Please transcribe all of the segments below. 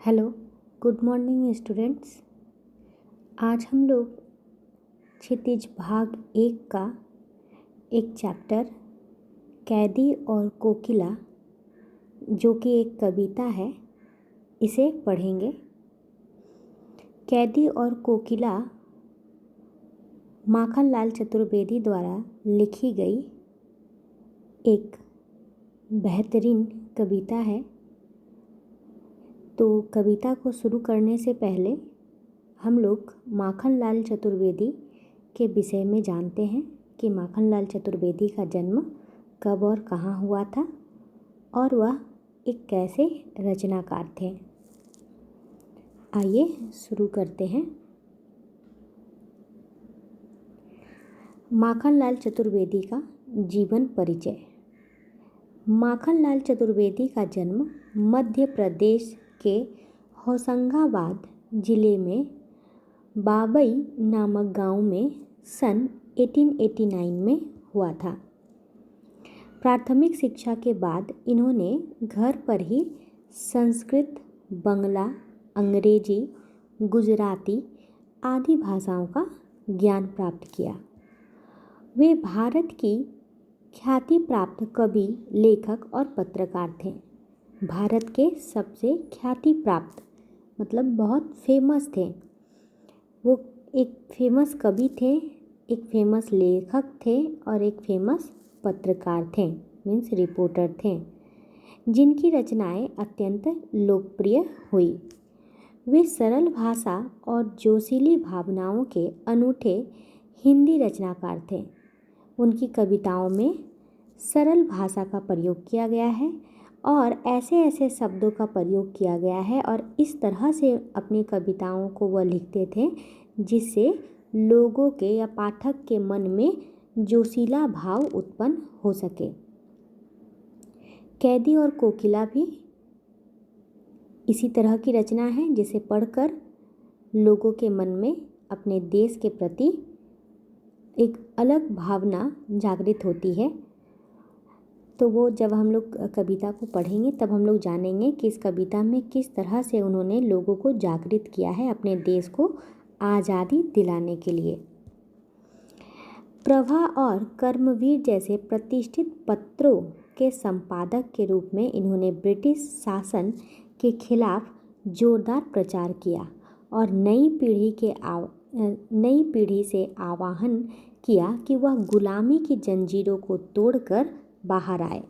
Hello, good morning students. आज हम लोग क्षितिज भाग 1 का एक चैप्टर कैदी और कोकिला, जो कि एक कविता है, इसे पढ़ेंगे। कैदी और कोकिला माखनलाल चतुर्वेदी द्वारा लिखी गई एक बेहतरीन कविता है। तो कविता को शुरू करने से पहले हम लोग माखनलाल चतुर्वेदी के विषय में जानते हैं कि माखनलाल चतुर्वेदी का जन्म कब और कहाँ हुआ था और वह एक कैसे रचनाकार थे। आइए शुरू करते हैं। माखनलाल चतुर्वेदी का जीवन परिचय। माखनलाल चतुर्वेदी का जन्म मध्य प्रदेश के होशंगाबाद जिले में बाबई नामक गांव में सन 1889 में हुआ था। प्राथमिक शिक्षा के बाद इन्होंने घर पर ही संस्कृत, बंगला, अंग्रेजी, गुजराती आदि भाषाओं का ज्ञान प्राप्त किया। वे भारत की ख्याति प्राप्त कवि, लेखक और पत्रकार थे। भारत के सबसे ख्याति प्राप्त मतलब बहुत फेमस थे। वो एक फेमस कवि थे, एक फेमस लेखक थे और एक फेमस पत्रकार थे, मीन्स रिपोर्टर थे, जिनकी रचनाएं अत्यंत लोकप्रिय हुई। वे सरल भाषा और जोशीली भावनाओं के अनूठे हिंदी रचनाकार थे। उनकी कविताओं में सरल भाषा का प्रयोग किया गया है और ऐसे ऐसे शब्दों का प्रयोग किया गया है और इस तरह से अपनी कविताओं को वह लिखते थे जिससे लोगों के या पाठक के मन में जोशीला भाव उत्पन्न हो सके। कैदी और कोकिला भी इसी तरह की रचना है जिसे पढ़कर लोगों के मन में अपने देश के प्रति एक अलग भावना जागृत होती है। तो वो जब हम लोग कविता को पढ़ेंगे तब हम लोग जानेंगे कि इस कविता में किस तरह से उन्होंने लोगों को जागृत किया है अपने देश को आज़ादी दिलाने के लिए। प्रभा और कर्मवीर जैसे प्रतिष्ठित पत्रों के संपादक के रूप में इन्होंने ब्रिटिश शासन के खिलाफ जोरदार प्रचार किया और नई पीढ़ी से आह्वान किया कि वह गुलामी की जंजीरों को तोड़कर बाहर आए।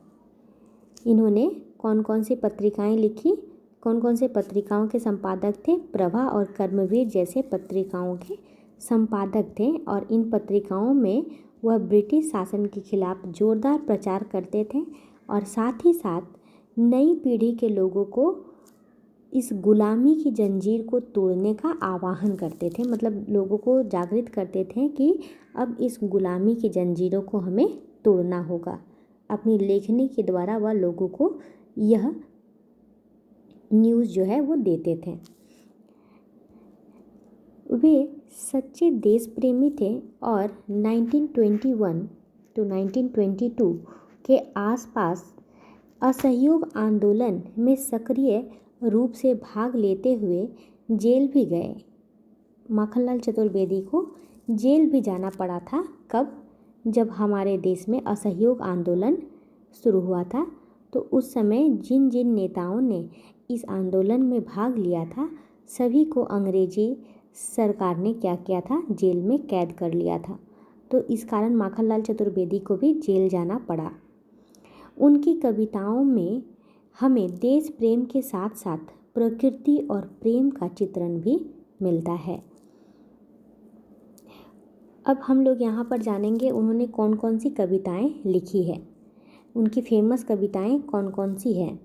इन्होंने कौन कौन सी पत्रिकाएं लिखी, कौन कौन से पत्रिकाओं के संपादक थे? प्रभा और कर्मवीर जैसे पत्रिकाओं के संपादक थे और इन पत्रिकाओं में वह ब्रिटिश शासन के खिलाफ जोरदार प्रचार करते थे और साथ ही साथ नई पीढ़ी के लोगों को इस गुलामी की जंजीर को तोड़ने का आह्वान करते थे। मतलब लोगों को जागृत करते थे कि अब इस गुलामी की जंजीरों को हमें तोड़ना होगा। अपनी लेखनी के द्वारा वह लोगों को यह न्यूज़ जो है वो देते थे। वे सच्चे देश प्रेमी थे और 1921 to 1922 के आसपास असहयोग आंदोलन में सक्रिय रूप से भाग लेते हुए जेल भी गए। माखनलाल चतुर्वेदी को जेल भी जाना पड़ा था। कब? जब हमारे देश में असहयोग आंदोलन शुरू हुआ था तो उस समय जिन जिन नेताओं ने इस आंदोलन में भाग लिया था सभी को अंग्रेजी सरकार ने क्या किया था? जेल में कैद कर लिया था। तो इस कारण माखनलाल चतुर्वेदी को भी जेल जाना पड़ा। उनकी कविताओं में हमें देश प्रेम के साथ साथ प्रकृति और प्रेम का चित्रण भी मिलता है। अब हम लोग यहाँ पर जानेंगे उन्होंने कौन कौन सी कविताएं लिखी है, उनकी फेमस कविताएं कौन कौन सी हैं।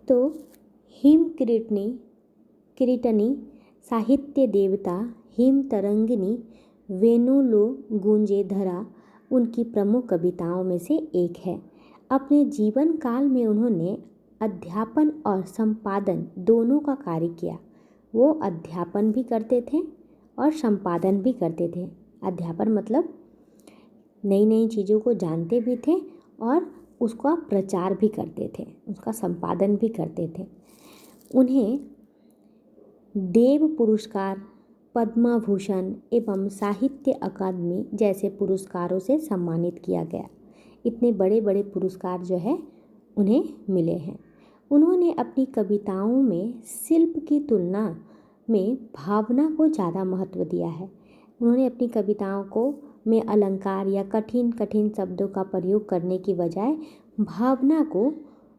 तो हिम किरीटनी, साहित्य देवता, हिम तरंगिनी, वेणुलो गूंजे धरा उनकी प्रमुख कविताओं में से एक है। अपने जीवन काल में उन्होंने अध्यापन और संपादन दोनों का कार्य किया। वो अध्यापन भी करते थे और संपादन भी करते थे। अध्यापन मतलब नई नई चीज़ों को जानते भी थे और उसका प्रचार भी करते थे, उसका संपादन भी करते थे। उन्हें देव पुरस्कार, पद्म भूषण एवं साहित्य अकादमी जैसे पुरस्कारों से सम्मानित किया गया। इतने बड़े बड़े पुरस्कार जो है उन्हें मिले हैं। उन्होंने अपनी कविताओं में शिल्प की तुलना में भावना को ज़्यादा महत्व दिया है। उन्होंने अपनी कविताओं को में अलंकार या कठिन कठिन शब्दों का प्रयोग करने की बजाय भावना को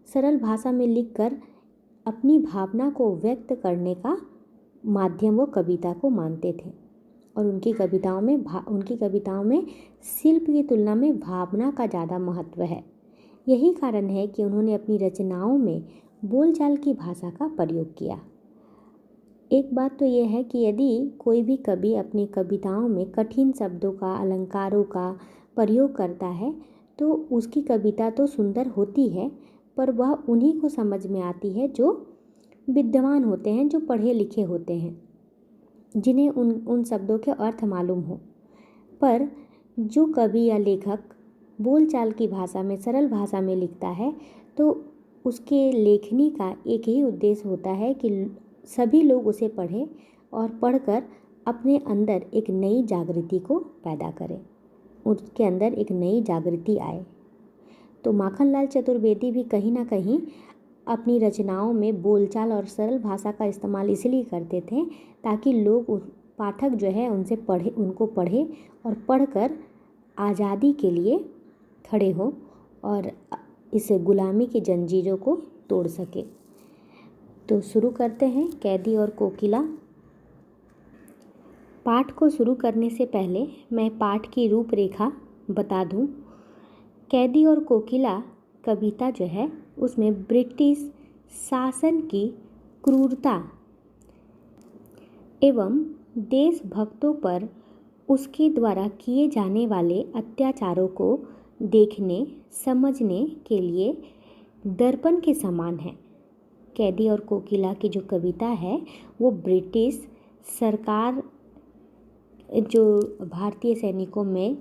सरल भाषा में लिखकर अपनी भावना को व्यक्त करने का माध्यम वो कविता को मानते थे। और उनकी कविताओं में शिल्प की तुलना में भावना का ज़्यादा महत्व है। यही कारण है कि उन्होंने अपनी रचनाओं में बोलचाल की भाषा का प्रयोग किया। एक बात तो यह है कि यदि कोई भी कवि अपनी कविताओं में कठिन शब्दों का, अलंकारों का प्रयोग करता है तो उसकी कविता तो सुंदर होती है, पर वह उन्हीं को समझ में आती है जो विद्वान होते हैं, जो पढ़े लिखे होते हैं, जिन्हें उन शब्दों के अर्थ मालूम हो। पर जो कवि या लेखक बोलचाल की भाषा में, सरल भाषा में लिखता है तो उसके लेखनी का एक ही उद्देश्य होता है कि सभी लोग उसे पढ़ें और पढ़कर अपने अंदर एक नई जागृति को पैदा करें, उसके अंदर एक नई जागृति आए। तो माखनलाल चतुर्वेदी भी कहीं ना कहीं अपनी रचनाओं में बोलचाल और सरल भाषा का इस्तेमाल इसलिए करते थे ताकि लोग, पाठक जो है उनको पढ़े और पढ़कर आज़ादी के लिए खड़े हों और इस गुलामी की जंजीरों को तोड़ सके। तो शुरू करते हैं कैदी और कोकिला। पाठ को शुरू करने से पहले मैं पाठ की रूपरेखा बता दूं। कैदी और कोकिला कविता जो है उसमें ब्रिटिश शासन की क्रूरता एवं देशभक्तों पर उसके द्वारा किए जाने वाले अत्याचारों को देखने समझने के लिए दर्पण के समान है। कैदी और कोकिला की जो कविता है वो ब्रिटिश सरकार जो भारतीय सैनिकों में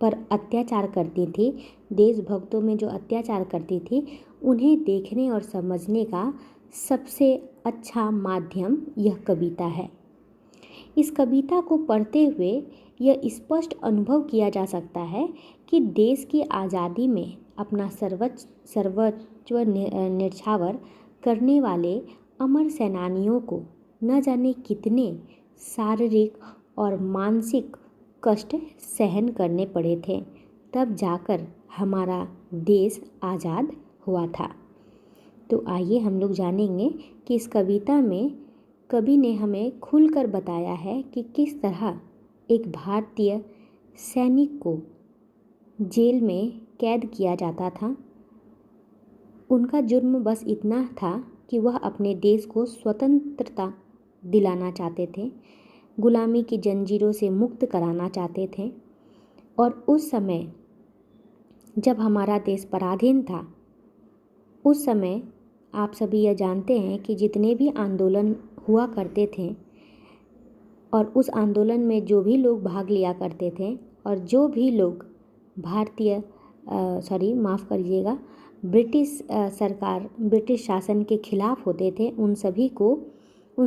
पर अत्याचार करती थी, देशभक्तों में जो अत्याचार करती थी, उन्हें देखने और समझने का सबसे अच्छा माध्यम यह कविता है। इस कविता को पढ़ते हुए यह स्पष्ट अनुभव किया जा सकता है कि देश की आज़ादी में अपना सर्वस्व न्यौछावर करने वाले अमर सेनानियों को न जाने कितने शारीरिक और मानसिक कष्ट सहन करने पड़े थे, तब जाकर हमारा देश आज़ाद हुआ था। तो आइए हम लोग जानेंगे कि इस कविता में कवि ने हमें खुलकर बताया है कि किस तरह एक भारतीय सैनिक को जेल में कैद किया जाता था। उनका जुर्म बस इतना था कि वह अपने देश को स्वतंत्रता दिलाना चाहते थे, गुलामी की जंजीरों से मुक्त कराना चाहते थे। और उस समय जब हमारा देश पराधीन था, उस समय आप सभी यह जानते हैं कि जितने भी आंदोलन हुआ करते थे और उस आंदोलन में जो भी लोग भाग लिया करते थे और जो भी लोग ब्रिटिश शासन के खिलाफ होते थे, उन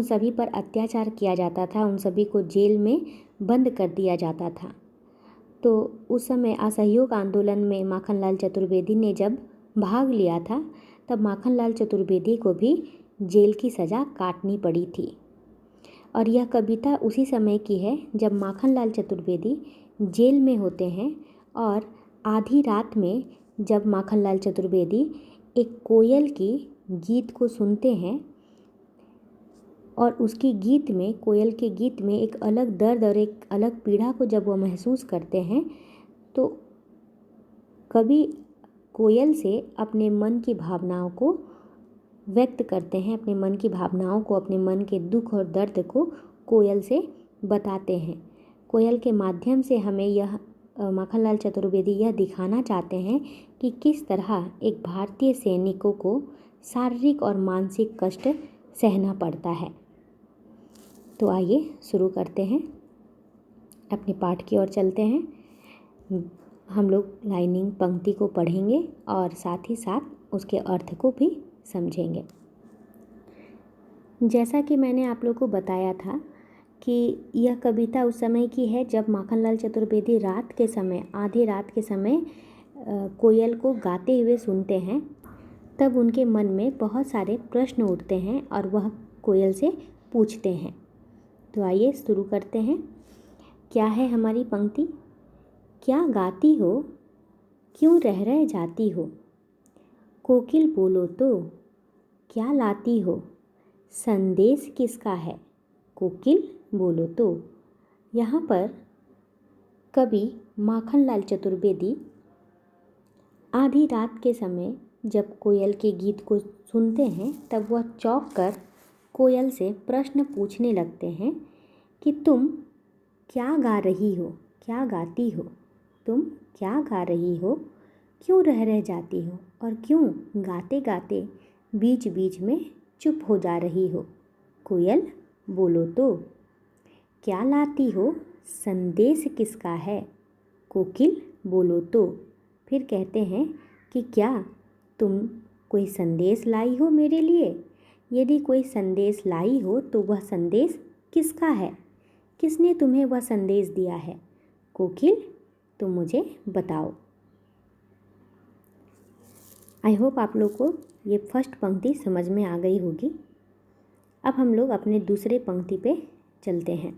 सभी पर अत्याचार किया जाता था, उन सभी को जेल में बंद कर दिया जाता था। तो उस समय असहयोग आंदोलन में माखनलाल चतुर्वेदी ने जब भाग लिया था, तब माखनलाल चतुर्वेदी को भी जेल की सज़ा काटनी पड़ी थी। और यह कविता उसी समय की है जब माखनलाल चतुर्वेदी जेल में होते हैं और आधी रात में जब माखनलाल चतुर्वेदी एक कोयल की गीत को सुनते हैं और कोयल के गीत में एक अलग दर्द और एक अलग पीड़ा को जब वो महसूस करते हैं, तो कवि कोयल से अपने मन की भावनाओं को व्यक्त करते हैं, अपने मन की भावनाओं को, अपने मन के दुख और दर्द को कोयल से बताते हैं। कोयल के माध्यम से हमें माखनलाल चतुर्वेदी यह दिखाना चाहते हैं कि किस तरह एक भारतीय सैनिकों को शारीरिक और मानसिक कष्ट सहना पड़ता है। तो आइए शुरू करते हैं, अपने पाठ की ओर चलते हैं। हम लोग लाइनिंग पंक्ति को पढ़ेंगे और साथ ही साथ उसके अर्थ को भी समझेंगे। जैसा कि मैंने आप लोग को बताया था कि यह कविता उस समय की है जब माखनलाल चतुर्वेदी रात के समय, आधी रात के समय कोयल को गाते हुए सुनते हैं। तब उनके मन में बहुत सारे प्रश्न उठते हैं और वह कोयल से पूछते हैं। तो आइए शुरू करते हैं। क्या है हमारी पंक्ति? क्या गाती हो, क्यों रह रह जाती हो, कोकिल बोलो तो क्या लाती हो, संदेश किसका है, कोकिल बोलो तो। यहाँ पर कवि माखनलाल चतुर्वेदी आधी रात के समय जब कोयल के गीत को सुनते हैं तब वह चौंक कर कोयल से प्रश्न पूछने लगते हैं कि तुम क्या गा रही हो, क्या गाती हो, तुम क्या गा रही हो, क्यों रह रह जाती हो और क्यों गाते गाते बीच बीच में चुप हो जा रही हो, कोयल बोलो तो। क्या लाती हो, संदेश किसका है, कोकिल बोलो तो। फिर कहते हैं कि क्या तुम कोई संदेश लाई हो मेरे लिए? यदि कोई संदेश लाई हो तो वह संदेश किसका है, किसने तुम्हें वह संदेश दिया है, कोकिल तुम मुझे बताओ। आई होप आप लोग को ये फर्स्ट पंक्ति समझ में आ गई होगी। अब हम लोग अपने दूसरे पंक्ति पे चलते हैं।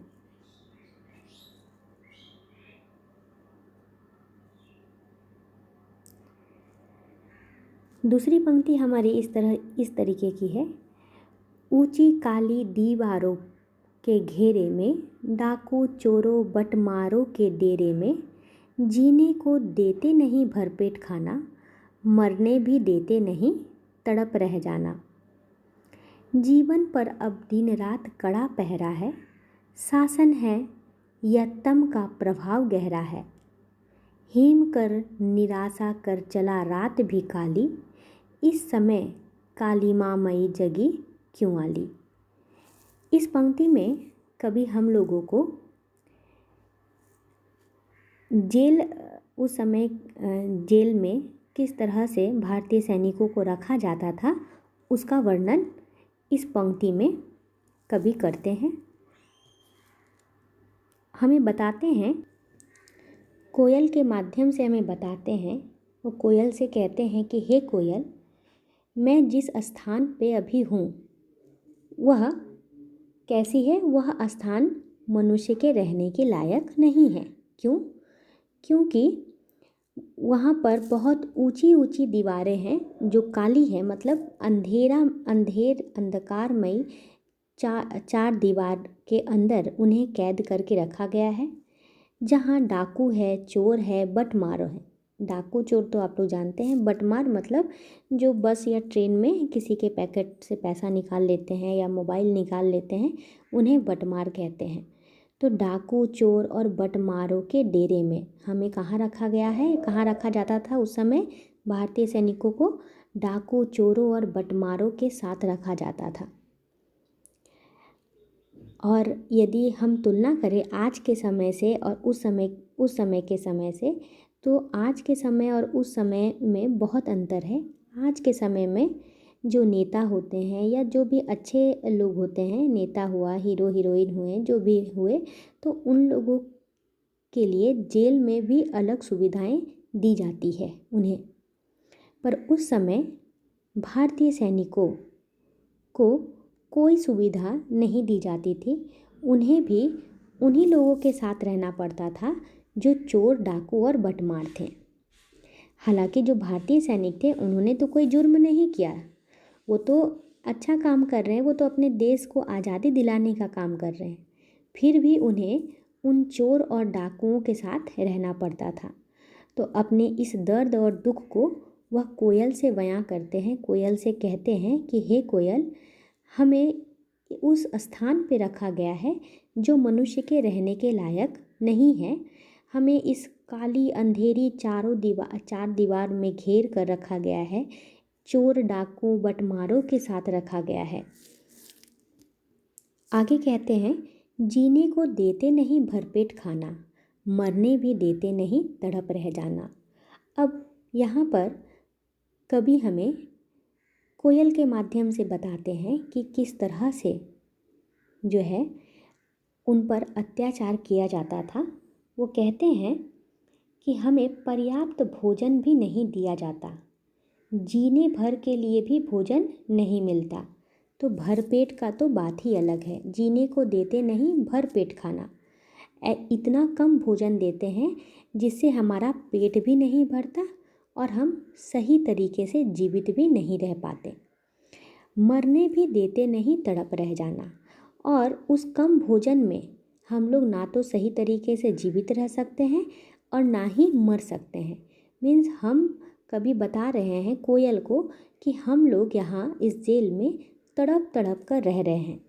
दूसरी पंक्ति हमारी इस तरीके की है। ऊंची काली दीवारों के घेरे में, डाकू चोरों बटमारों के डेरे में, जीने को देते नहीं भरपेट खाना, मरने भी देते नहीं तड़प रह जाना। जीवन पर अब दिन रात कड़ा पहरा है, शासन है यत्तम का प्रभाव गहरा है। हेम कर निराशा कर चला रात भी काली, इस समय कालीमा मई जगी क्यों आली। इस पंक्ति में कभी हम लोगों को उस समय जेल में किस तरह से भारतीय सैनिकों को रखा जाता था उसका वर्णन इस पंक्ति में कवि करते हैं। हमें बताते हैं, कोयल के माध्यम से हमें बताते हैं। वो कोयल से कहते हैं कि हे कोयल, मैं जिस स्थान पे अभी हूँ वह कैसी है? वह स्थान मनुष्य के रहने के लायक नहीं है। क्यों? क्योंकि वहाँ पर बहुत ऊंची ऊंची दीवारें हैं जो काली है, मतलब अंधकारमयी चार दीवार के अंदर उन्हें कैद करके रखा गया है, जहाँ डाकू है, चोर है, बटमार है। डाकू चोर तो आप लोग जानते हैं, बटमार मतलब जो बस या ट्रेन में किसी के पैकेट से पैसा निकाल लेते हैं या मोबाइल निकाल लेते हैं, उन्हें बटमार कहते हैं। तो डाकू चोर और बटमारों के डेरे में हमें कहाँ रखा गया है? कहाँ रखा जाता था उस समय? भारतीय सैनिकों को डाकू चोरों और बटमारों के साथ रखा जाता था। और यदि हम तुलना करें आज के समय से और उस समय के समय से, तो आज के समय और उस समय में बहुत अंतर है। आज के समय में जो नेता होते हैं या जो भी अच्छे लोग होते हैं, नेता हुआ, हीरो हीरोइन हुए, जो भी हुए, तो उन लोगों के लिए जेल में भी अलग सुविधाएं दी जाती है उन्हें। पर उस समय भारतीय सैनिकों को कोई सुविधा नहीं दी जाती थी। उन्हें भी उन्हीं लोगों के साथ रहना पड़ता था जो चोर डाकू और बटमार थे। हालांकि जो भारतीय सैनिक थे उन्होंने तो कोई जुर्म नहीं किया, वो तो अच्छा काम कर रहे हैं, वो तो अपने देश को आज़ादी दिलाने का काम कर रहे हैं, फिर भी उन्हें उन चोर और डाकुओं के साथ रहना पड़ता था। तो अपने इस दर्द और दुख को वह कोयल से बयां करते हैं। कोयल से कहते हैं कि हे कोयल, हमें उस स्थान पे रखा गया है जो मनुष्य के रहने के लायक नहीं है। हमें इस काली अंधेरी चार दीवार में घेर कर रखा गया है, चोर डाकू बटमारों के साथ रखा गया है। आगे कहते हैं, जीने को देते नहीं भरपेट खाना, मरने भी देते नहीं तड़प रह जाना। अब यहाँ पर कवि हमें कोयल के माध्यम से बताते हैं कि किस तरह से जो है उन पर अत्याचार किया जाता था। वो कहते हैं कि हमें पर्याप्त भोजन भी नहीं दिया जाता, जीने भर के लिए भी भोजन नहीं मिलता। तो भरपेट का तो बात ही अलग है, जीने को देते नहीं भरपेट खाना। इतना कम भोजन देते हैं जिससे हमारा पेट भी नहीं भरता और हम सही तरीके से जीवित भी नहीं रह पाते। मरने भी देते नहीं तड़प रह जाना। और उस कम भोजन में हम लोग ना तो सही तरीके से जीवित रह सकते हैं और ना ही मर सकते हैं। मीन्स हम कभी बता रहे हैं कोयल को कि हम लोग यहाँ इस जेल में तड़प तड़प कर रह रहे हैं।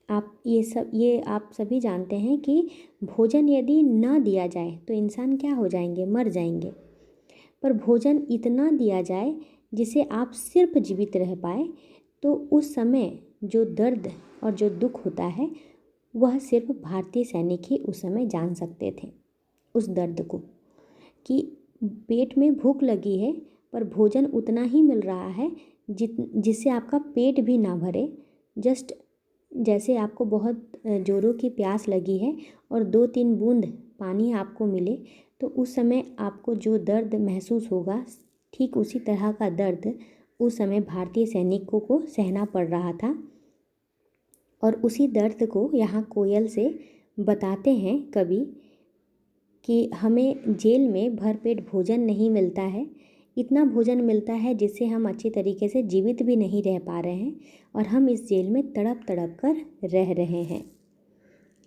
आप सभी जानते हैं कि भोजन यदि न दिया जाए तो इंसान क्या हो जाएंगे, मर जाएंगे। पर भोजन इतना दिया जाए जिसे आप सिर्फ जीवित रह पाए, तो उस समय जो दर्द और जो दुख होता है वह सिर्फ भारतीय सैनिक ही उस समय जान सकते थे। उस दर्द को कि पेट में भूख लगी है पर भोजन उतना ही मिल रहा है जिससे आपका पेट भी ना भरे। जस्ट जैसे आपको बहुत जोरों की प्यास लगी है और 2-3 बूंद पानी आपको मिले तो उस समय आपको जो दर्द महसूस होगा, ठीक उसी तरह का दर्द उस समय भारतीय सैनिकों को सहना पड़ रहा था। और उसी दर्द को यहाँ कोयल से बताते हैं कवि कि हमें जेल में भरपेट भोजन नहीं मिलता है, इतना भोजन मिलता है जिससे हम अच्छी तरीके से जीवित भी नहीं रह पा रहे हैं और हम इस जेल में तड़प तड़प कर रह रहे हैं।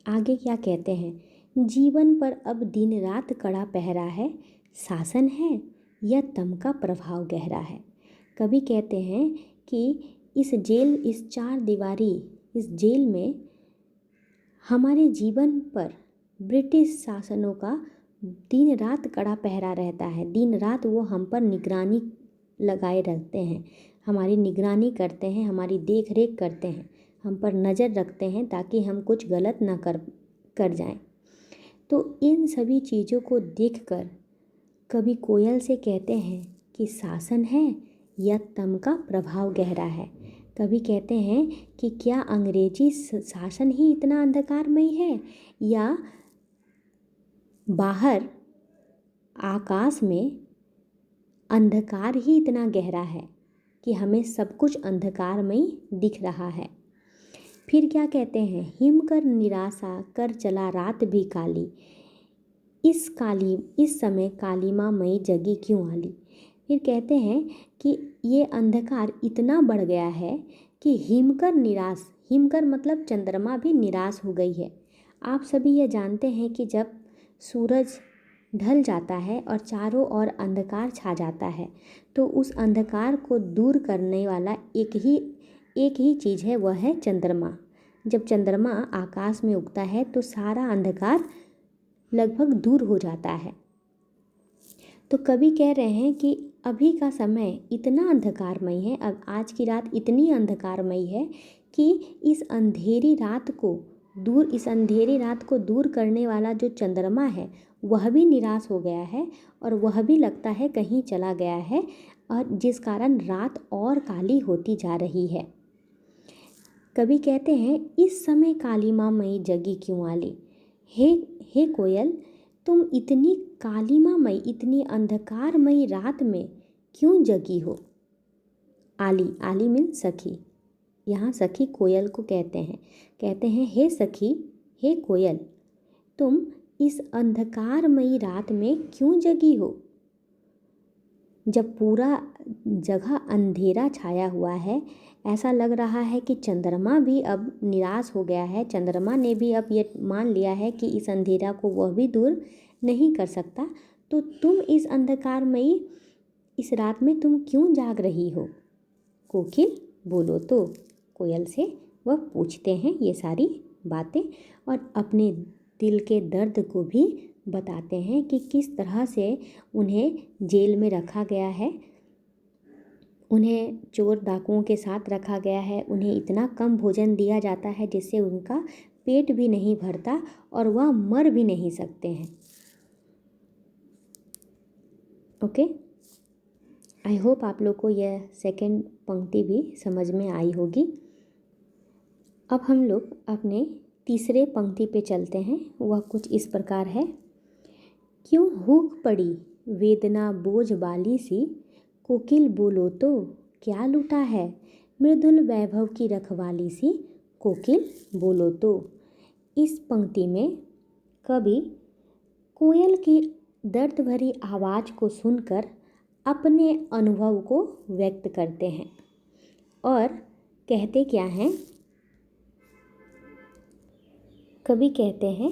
आगे क्या कहते हैं, जीवन पर अब दिन रात कड़ा पहरा है, शासन है या तम का प्रभाव गहरा है। कवि कहते हैं कि इस चार दीवारी इस जेल में हमारे जीवन पर ब्रिटिश शासनों का दिन रात कड़ा पहरा रहता है। दिन रात वो हम पर निगरानी लगाए रखते हैं, हमारी निगरानी करते हैं, हमारी देख रेख करते हैं, हम पर नज़र रखते हैं ताकि हम कुछ गलत ना कर जाएं। तो इन सभी चीज़ों को देखकर कवि कोयल से कहते हैं कि शासन है या तम का प्रभाव गहरा है। कवि कहते हैं कि क्या अंग्रेजी शासन ही इतना अंधकारमय है या बाहर आकाश में अंधकार ही इतना गहरा है कि हमें सब कुछ अंधकारमय दिख रहा है। फिर क्या कहते हैं, हिम कर निराशा कर चला रात भी काली, इस समय कालीमा मई जगी क्यों आली। फिर कहते हैं कि ये अंधकार इतना बढ़ गया है कि हिमकर मतलब चंद्रमा भी निराश हो गई है। आप सभी ये जानते हैं कि जब सूरज ढल जाता है और चारों ओर अंधकार छा जाता है तो उस अंधकार को दूर करने वाला एक ही चीज़ है, वह है चंद्रमा। जब चंद्रमा आकाश में उगता है तो सारा अंधकार लगभग दूर हो जाता है। तो कवि कह रहे हैं कि अभी का समय इतना अंधकारमय है, अब आज की रात इतनी अंधकारमय है कि इस अंधेरी रात को दूर करने वाला जो चंद्रमा है वह भी निराश हो गया है और वह भी लगता है कहीं चला गया है, और जिस कारण रात और काली होती जा रही है। कवि कहते हैं, इस समय कालीमा मई जगी क्यों आली। हे कोयल, तुम इतनी कालीमामयी, इतनी अंधकारमयी रात में क्यों जगी हो। आली मीन सखी, यहाँ सखी कोयल को कहते हैं हे सखी, हे कोयल, तुम इस अंधकारमयी रात में क्यों जगी हो। जब पूरा जगह अंधेरा छाया हुआ है, ऐसा लग रहा है कि चंद्रमा भी अब निराश हो गया है, चंद्रमा ने भी अब ये मान लिया है कि इस अंधेरा को वह भी दूर नहीं कर सकता, तो तुम इस अंधकारमयी इस रात में तुम क्यों जाग रही हो। कोकिल बोलो तो, कोयल से वह पूछते हैं ये सारी बातें और अपने दिल के दर्द को भी बताते हैं कि किस तरह से उन्हें जेल में रखा गया है, उन्हें चोर डाकुओं के साथ रखा गया है, उन्हें इतना कम भोजन दिया जाता है जिससे उनका पेट भी नहीं भरता और वह मर भी नहीं सकते हैं। ओके, आई होप आप लोग को यह सेकंड पंक्ति भी समझ में आई होगी। अब हम लोग अपने तीसरे पंक्ति पे चलते हैं। वह कुछ इस प्रकार है। क्यों हुक पड़ी वेदना बोझ बाली सी, कोकिल बोलो तो क्या लूटा है, मृदुल वैभव की रखवाली सी, कोकिल बोलो तो। इस पंक्ति में कवि कोयल की दर्द भरी आवाज़ को सुनकर अपने अनुभव को व्यक्त करते हैं और कहते क्या हैं। कवि कहते हैं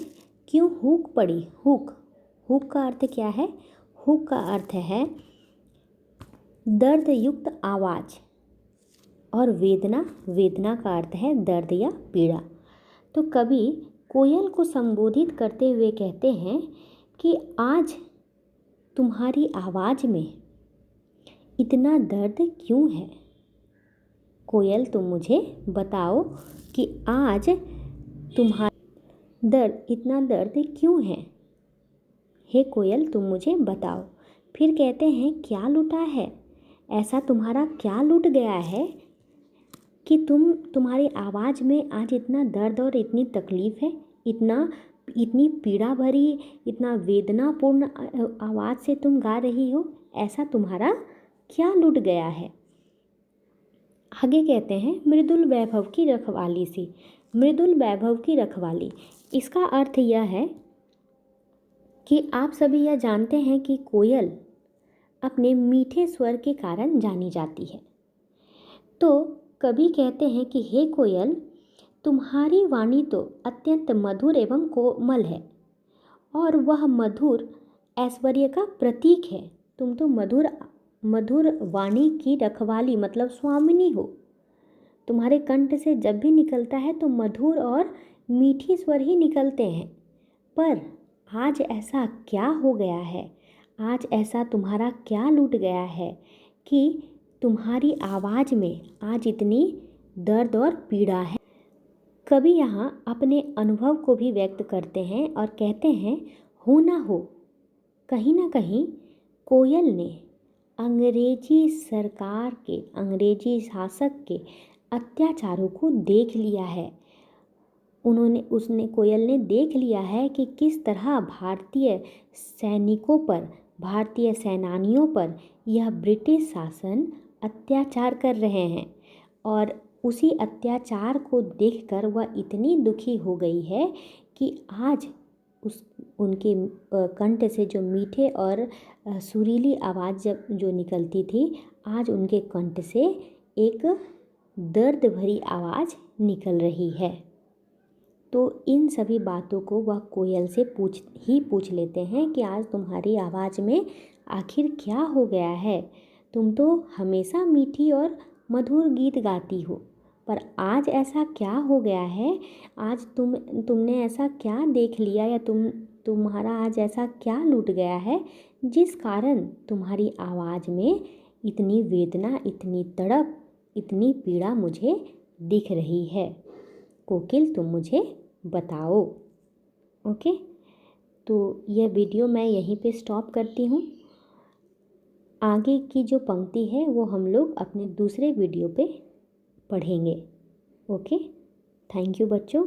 क्यों हुक पड़ी। हुक का अर्थ क्या है? हुक का अर्थ है दर्द युक्त आवाज़ और वेदना का अर्थ है दर्द या पीड़ा। तो कवि कोयल को संबोधित करते हुए कहते हैं कि आज तुम्हारी आवाज़ में इतना दर्द क्यों है। कोयल तुम मुझे बताओ कि आज तुम्हारा इतना दर्द क्यों है। हे कोयल तुम मुझे बताओ। फिर कहते हैं क्या लूटा है, ऐसा तुम्हारा क्या लूट गया है कि तुम्हारी आवाज़ में आज इतना दर्द और इतनी तकलीफ़ है, इतनी पीड़ा भरी, इतना वेदनापूर्ण आवाज़ से तुम गा रही हो। ऐसा तुम्हारा क्या लूट गया है। आगे कहते हैं मृदुल वैभव की रखवाली सी। मृदुल वैभव की रखवाली, इसका अर्थ यह है कि आप सभी यह जानते हैं कि कोयल अपने मीठे स्वर के कारण जानी जाती है। तो कवि कहते हैं कि हे कोयल, तुम्हारी वाणी तो अत्यंत मधुर एवं कोमल है और वह मधुर ऐश्वर्य का प्रतीक है। तुम तो मधुर वाणी की रखवाली मतलब स्वामिनी हो। तुम्हारे कंठ से जब भी निकलता है तो मधुर और मीठी स्वर ही निकलते हैं। पर आज ऐसा क्या हो गया है, आज ऐसा तुम्हारा क्या लूट गया है कि तुम्हारी आवाज़ में आज इतनी दर्द और पीड़ा है। कवि यहाँ अपने अनुभव को भी व्यक्त करते हैं और कहते हैं हो ना हो, कहीं ना कहीं कोयल ने अंग्रेजी सरकार के, अंग्रेजी शासक के अत्याचारों को देख लिया है। कोयल ने देख लिया है कि किस तरह भारतीय सैनिकों पर, भारतीय सेनानियों पर यह ब्रिटिश शासन अत्याचार कर रहे हैं और उसी अत्याचार को देखकर वह इतनी दुखी हो गई है कि आज उनके कंठ से जो मीठे और सुरीली आवाज़ जो निकलती थी, आज उनके कंठ से एक दर्द भरी आवाज़ निकल रही है। तो इन सभी बातों को वह कोयल से पूछ लेते हैं कि आज तुम्हारी आवाज़ में आखिर क्या हो गया है। तुम तो हमेशा मीठी और मधुर गीत गाती हो, पर आज ऐसा क्या हो गया है। आज तुमने ऐसा क्या देख लिया या तुम्हारा आज ऐसा क्या लूट गया है जिस कारण तुम्हारी आवाज़ में इतनी वेदना, इतनी तड़प, इतनी पीड़ा मुझे दिख रही है। कोकिल तुम मुझे बताओ। ओके, तो यह वीडियो मैं यहीं पे स्टॉप करती हूँ। आगे की जो पंक्ति है वो हम लोग अपने दूसरे वीडियो पे पढ़ेंगे। ओके, थैंक यू बच्चों।